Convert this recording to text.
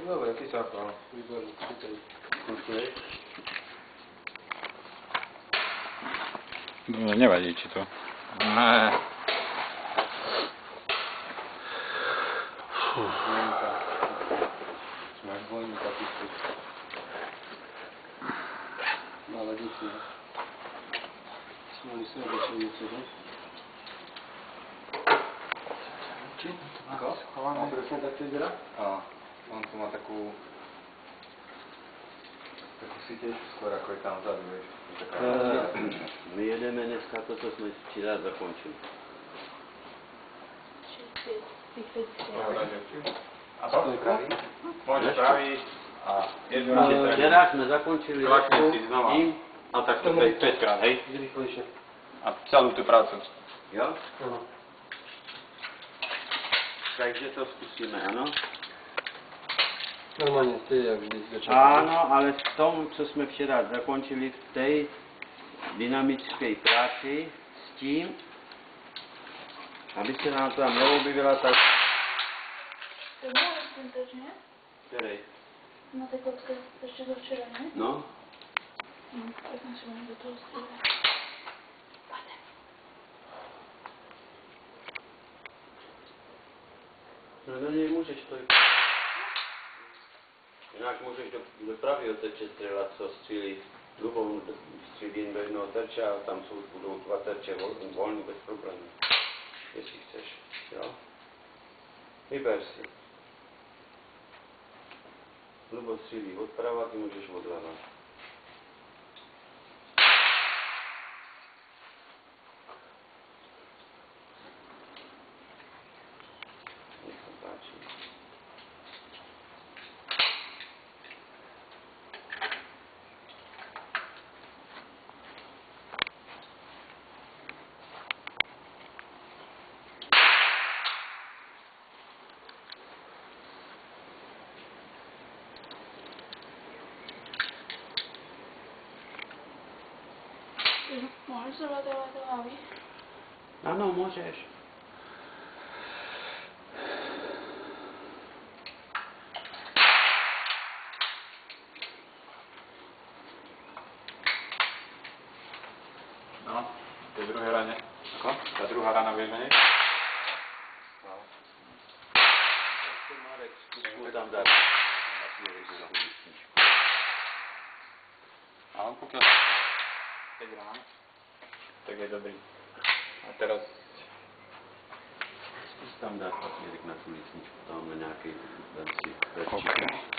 Tak dobre, ty sa ako. Výborný, super. Ďakujem. No, nevadí, či to... Ne. Máš dvojníka, píšu. Malé deti, ne? Mali sa obečili deti, ne? Či? Ako? No, presne tak to vyzerá? Áno. On tu má takú sítečku skôr, ako je tam vzadu, vieš. My jedeme dneska to, co jsme včera zakončili. A co to je pravý? Môže pravý a jednu Včera jsme zakončili Klaknem si znova. tím, A tak to 5 krát, hej? Rýchlejšie. A celú tú prácu. jo? Áno. Takže to zkusíme, ano? Normálne ste, jak vždy začal. Ano, ale v tom, co jsme včera zakončili v té dynamické práci, s tím, aby se nám tam neobjevila tak... To bylo ten tež, ne? Který? Na té kocce ještě do včera, ne? No? Tak musíme do toho střílet. No do něj můžeš to... Jinak můžeš do pravého terče střelat, co střílí druhou střílím do jednoho terče a tam budou dva terče volný bez problémů. Jestli chceš, jo? Vyber si. Lubo střílí odprava, ty můžeš odleva. Nech se páči. Můžeš se vrát do hlavy? Ano, můžeš. No, to je druhé rane. Ako? Tá druhá rana vieš menej? Marek, zkus tam dát. A on pokiaľ 5 rán, tak je dobrý. A teraz Zkus tam dát papírek na tu lístničku, tam na nějaký OK.